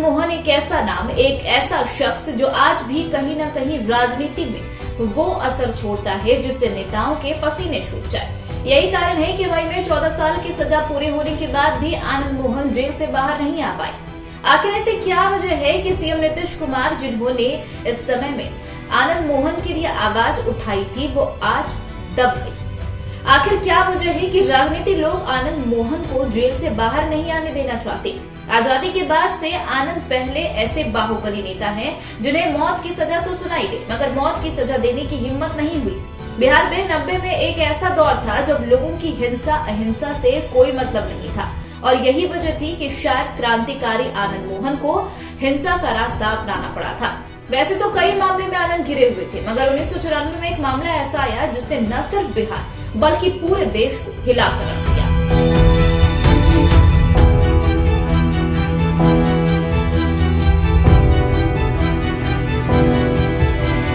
मोहन एक ऐसा नाम, एक ऐसा शख्स जो आज भी कहीं न कहीं राजनीति में वो असर छोड़ता है जिससे नेताओं के पसीने छूट जाए। यही कारण है कि मई में 14 साल की सजा पूरी होने के बाद भी आनंद मोहन जेल से बाहर नहीं आ पाए। आखिर ऐसे क्या वजह है कि सीएम नीतीश कुमार जिन्होंने इस समय में आनंद मोहन के लिए आवाज उठाई थी वो आज दब गई। आखिर क्या वजह है कि राजनीति लोग आनंद मोहन को जेल से बाहर नहीं आने देना चाहते। आजादी के बाद से आनंद पहले ऐसे बाहुबली नेता हैं जिन्हें मौत की सजा तो सुनाई गई मगर मौत की सजा देने की हिम्मत नहीं हुई। बिहार में 90 में एक ऐसा दौर था जब लोगों की हिंसा अहिंसा से कोई मतलब नहीं था और यही वजह थी कि शायद क्रांतिकारी आनंद मोहन को हिंसा का रास्ता अपनाना पड़ा था। वैसे तो कई मामले में आनंद घिरे हुए थे मगर 1994 में एक मामला ऐसा आया जिसने न सिर्फ बिहार बल्कि पूरे देश को हिलाकर रख दिया।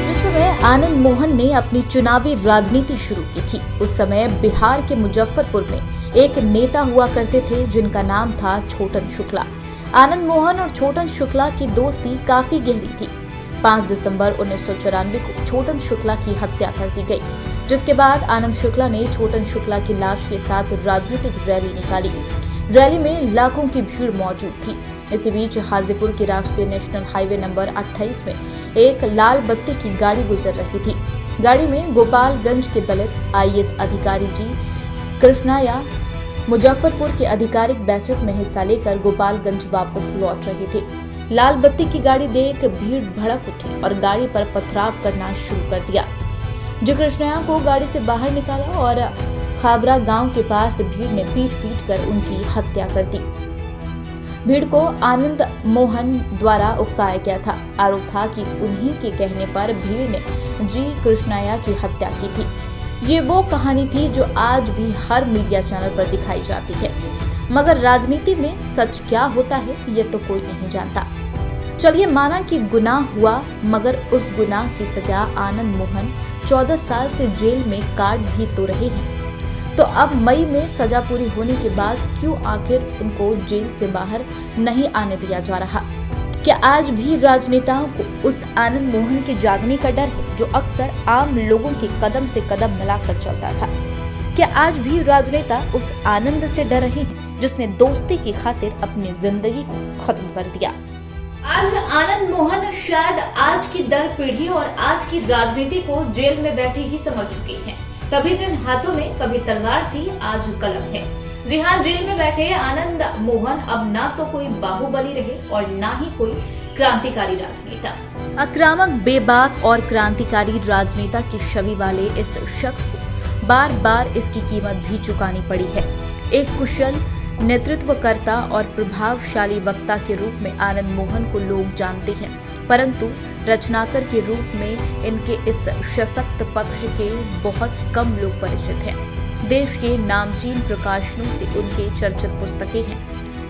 जिस समय आनंद मोहन ने अपनी चुनावी राजनीति शुरू की थी उस समय बिहार के मुजफ्फरपुर में एक नेता हुआ करते थे जिनका नाम था छोटन शुक्ला। आनंद मोहन और छोटन शुक्ला की दोस्ती काफी गहरी थी। 5 दिसंबर 1994 को छोटन शुक्ला की हत्या कर दी गई, जिसके बाद आनंद शुक्ला ने छोटन शुक्ला की लाश के साथ राजनीतिक रैली निकाली। रैली में लाखों की भीड़ मौजूद थी। इसी बीच हाजीपुर के राष्ट्रीय नेशनल हाईवे नंबर 28 में एक लाल बत्ती की गाड़ी गुजर रही थी। गाड़ी में गोपालगंज के दलित आईएएस अधिकारी जी कृष्णया मुजफ्फरपुर के आधिकारिक बैठक में हिस्सा लेकर गोपालगंज वापस लौट रहे थे। लाल बत्ती की गाड़ी देख भीड़ भड़क उठी और गाड़ी पर पथराव करना शुरू कर दिया। जी कृष्णया को गाड़ी से बाहर निकाला और खाबरा गांव के पास भीड़ ने पीट कर उनकी हत्या कर दी। भीड़ को आनंद मोहन द्वारा उकसाया गया था। आरोप था कि उन्हीं के कहने पर भीड़ ने जी कृष्णया की हत्या की थी। ये वो कहानी थी जो आज भी हर मीडिया चैनल पर दिखाई जाती है, मगर राजनीति में सच क्या होता है ये तो कोई नहीं जानता। चलिए माना कि गुनाह हुआ मगर उस गुनाह की सजा आनंद मोहन 14 साल से जेल में काट भी तो रहे हैं, तो अब मई में सजा पूरी होने के बाद क्यों आखिर उनको जेल से बाहर नहीं आने दिया जा रहा? क्या आज भी राजनेताओं को उस आनंद मोहन के जागने का डर है जो अक्सर आम लोगों के कदम से कदम मिलाकर चलता था? क्या आज भी राजनेता उस आनंद से डर रहे हैं जिसने दोस्ती की खातिर अपनी जिंदगी को खत्म कर दिया? आज आनंद मोहन शायद आज की दर पीढ़ी और आज की राजनीति को जेल में बैठे ही समझ चुके हैं। कभी जिन हाथों में कभी तलवार थी आज कलम है। जी हाँ, जेल में बैठे आनंद मोहन अब ना तो कोई बाहुबली रहे और ना ही कोई क्रांतिकारी राजनेता। आक्रामक, बेबाक और क्रांतिकारी राजनेता की छवि वाले इस शख्स को बार बार इसकी कीमत भी चुकानी पड़ी है। एक कुशल नेतृत्वकर्ता और प्रभावशाली वक्ता के रूप में आनंद मोहन को लोग जानते हैं, परंतु रचनाकार के रूप में इनके इस सशक्त पक्ष के बहुत कम लोग परिचित हैं। देश के नामचीन प्रकाशनों से उनके चर्चित पुस्तकें हैं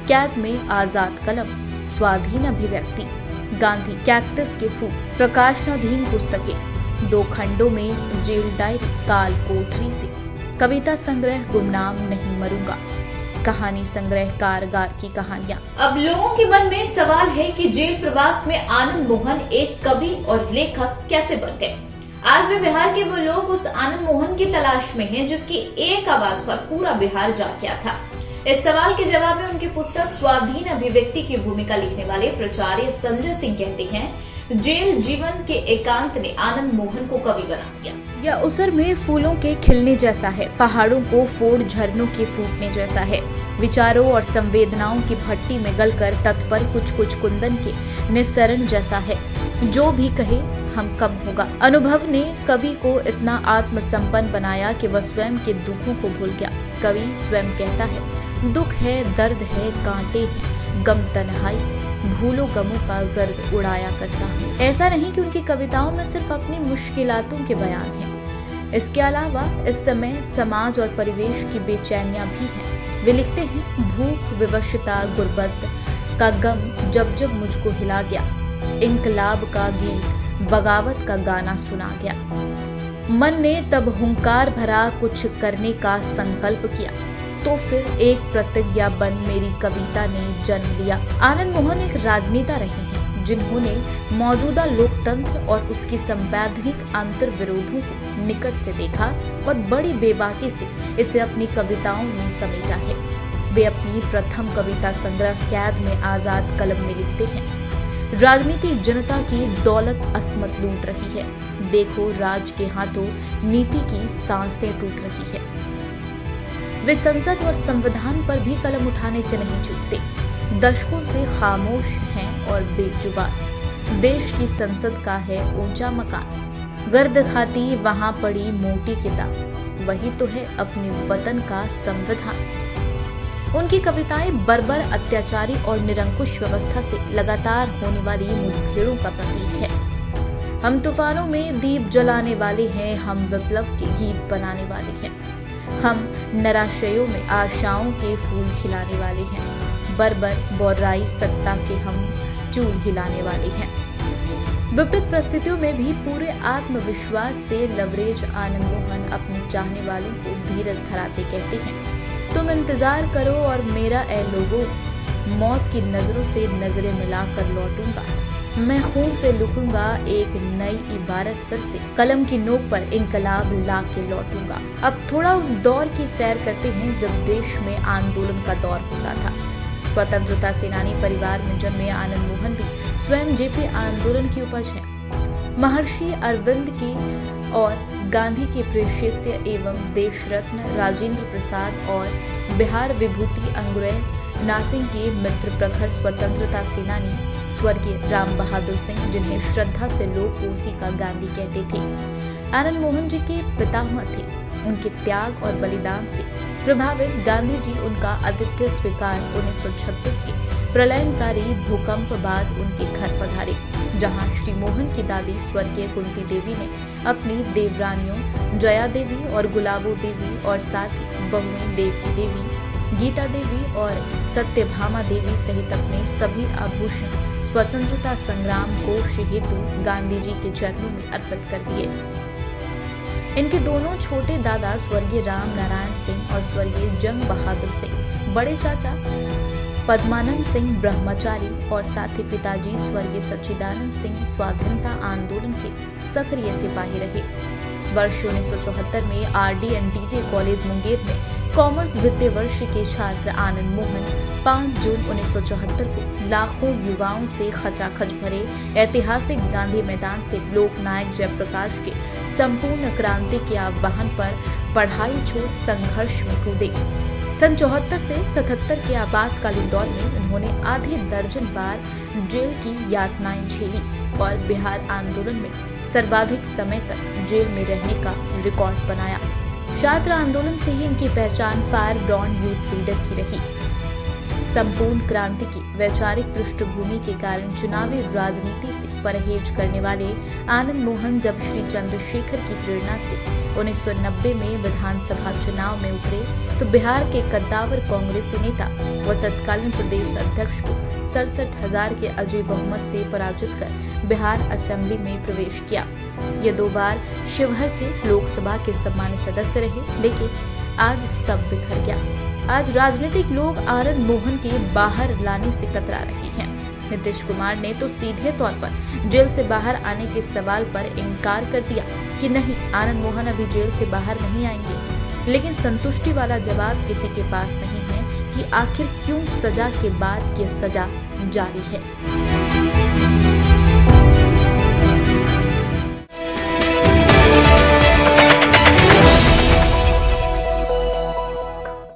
कैद में आजाद कलम, स्वाधीन अभिव्यक्ति, गांधी, कैक्टस के फूल, प्रकाशनाधीन पुस्तकें, 2 खंडों में जेल डायरी, काल कोठरी से, कविता संग्रह गुमनाम नहीं मरूंगा, कहानी संग्रह कारगार की कहानियां। अब लोगों के मन में सवाल है कि जेल प्रवास में आनंद मोहन एक कवि और लेखक कैसे बन गए? आज भी बिहार के वो लोग उस आनंद मोहन की तलाश में हैं जिसकी एक आवाज पर पूरा बिहार जाग गया था। इस सवाल के जवाब में उनकी पुस्तक स्वाधीन अभिव्यक्ति की भूमिका लिखने वाले प्राचार्य संजय सिंह कहते हैं, जेल जीवन के एकांत ने आनंद मोहन को कवि बना दिया। यह उसर में फूलों के खिलने जैसा है, पहाड़ों को फोड़ झरनों के फूटने जैसा है, विचारों और संवेदनाओं की भट्टी में गलकर तत्पर कुछ कुछ कुंदन के निस्सरण जैसा है। जो भी कहे हम कम होगा। अनुभव ने कवि को इतना आत्मसंपन्न बनाया कि वह स्वयं के दुखों को भूल गया। कवि स्वयं कहता है, दुख है, दर्द है, कांटे हैं, गम तन्हाई, भूलो गमों का गर्द उड़ाया करता हूँ। ऐसा नहीं कि उनकी कविताओं में सिर्फ अपनी मुश्किलातों के बयान हैं। इसके अलावा इस समय समाज और परिवेश की बेचैनियां भी हैं। वे लिखते हैं, भूख, विवशता, गुर्बत का गम जब जब मुझको हिला गया, इंकलाब का गीत, बगावत का गाना सुना गया। मन ने तब हुंकार भरा कुछ करने का संकल्प किया। तो फिर एक प्रतिज्ञा बन मेरी कविता ने जन्म लिया। आनंद मोहन एक राजनेता रहे हैं जिन्होंने मौजूदा लोकतंत्र और उसकी संवैधानिक अंतर विरोधों को निकट से देखा और बड़ी बेबाकी से इसे अपनी कविताओं में समेटा है। वे अपनी प्रथम कविता संग्रह कैद में आजाद कलम में लिखते हैं, राजनीति जनता की दौलत अस्मत लूट रही है, देखो राज के हाथों नीति की सांसें टूट रही है। वे संसद और संविधान पर भी कलम उठाने से नहीं चूकते, दशकों से खामोश हैं और बेजुबान। देश की संसद का है ऊंचा मकान, गर्द खाती वहां पड़ी मोटी किताब, वही तो है अपने वतन का संविधान। उनकी कविताएं बर्बर अत्याचारी और निरंकुश व्यवस्था से लगातार होने वाली मुठभेड़ों का प्रतीक है। हम तूफानों में दीप जलाने वाले हैं, हम विप्लव के गीत बनाने वाले हैं, हम निराशयों में आशाओं के फूल खिलाने वाले हैं, बर्बर बौराई सत्ता के हम चूल हिलाने वाले हैं। विपरीत परिस्थितियों में भी पूरे आत्मविश्वास से लवरेज आनंद मोहन अपने चाहने वालों को धीरज धराते कहते हैं, तुम इंतजार करो और मेरा ए लोगों, मौत की नजरों से नजरें मिलाकर लौटूंगा, मैं खून से लिखूंगा एक नई इबारत, फिर से कलम की नोक पर इंकलाब ला के लौटूंगा। अब थोड़ा उस दौर की सैर करते हैं जब देश में आंदोलन का दौर होता था। स्वतंत्रता सेनानी परिवार में जन्मे आनंद मोहन भी स्वयं जेपी आंदोलन की उपज है। महर्षि अरविंद की और गांधी के प्रिय शिष्य एवं देश रत्न राजेंद्र प्रसाद और बिहार विभूति अंग्रेज नासिंग के मित्र प्रखर स्वतंत्रता सेनानी स्वर्गीय राम बहादुर सिंह, जिन्हें श्रद्धा से लोग कोसी का गांधी कहते थे, आनंद मोहन जी के पितामह थे। उनके त्याग और बलिदान से प्रभावित गांधी जी उनका आतिथ्य स्वीकार 1936 के प्रलयंकारी भूकंप बाद उनके घर पधारे, जहां श्री मोहन की दादी स्वर्गीय कुंती देवी ने अपनी देवरानियों जया देवी और गुलाबो देवी और साथ ही बहुएं देवकी देवी, गीता देवी और सत्यभामा देवी सहित अपने सभी आभूषण स्वतंत्रता संग्राम कोष हेतु गांधी जी के चरणों में अर्पित कर दिए। इनके दोनों छोटे दादा स्वर्गीय राम नारायण सिंह और स्वर्गीय जंग बहादुर सिंह, बड़े चाचा पद्मानंद सिंह ब्रह्मचारी और साथ ही पिताजी स्वर्गीय सच्चिदानंद सिंह स्वाधीनता आंदोलन के सक्रिय सिपाही रहे। वर्ष 1974 में RDNDJ कॉलेज मुंगेर में कॉमर्स द्वितीय वर्ष के छात्र आनंद मोहन 5 जून 1974 को लाखों युवाओं से खचाखच भरे ऐतिहासिक गांधी मैदान से लोकनायक जयप्रकाश के संपूर्ण क्रांति के आह्वान पर पढ़ाई छोड़ संघर्ष में कूदे। सन 74 से 77 के आपातकालीन दौर में उन्होंने आधे दर्जन बार जेल की यातनाएं झेली और बिहार आंदोलन में सर्वाधिक समय तक जेल में रहने का रिकॉर्ड बनाया। छात्र आंदोलन से ही इनकी पहचान फायर ब्रांड यूथ लीडर की रही। संपूर्ण क्रांति की वैचारिक पृष्ठभूमि के कारण चुनावी राजनीति से परहेज करने वाले आनंद मोहन जब श्री चंद्रशेखर की प्रेरणा से 1990 में विधानसभा चुनाव में उतरे तो बिहार के कद्दावर कांग्रेसी नेता और तत्कालीन प्रदेश अध्यक्ष को 67,000 के अजय बहुमत से पराजित कर बिहार असेंबली में प्रवेश किया। ये 2 बार शिवहर से लोकसभा के सम्मानित सदस्य रहे, लेकिन आज सब बिखर गया। आज राजनीतिक लोग आनंद मोहन के बाहर लाने से कतरा रहे हैं। नीतीश कुमार ने तो सीधे तौर पर जेल से बाहर आने के सवाल पर इनकार कर दिया कि नहीं, आनंद मोहन अभी जेल से बाहर नहीं आएंगे। लेकिन संतुष्टि वाला जवाब किसी के पास नहीं है कि आखिर क्यों सजा के बाद ये सजा जारी है।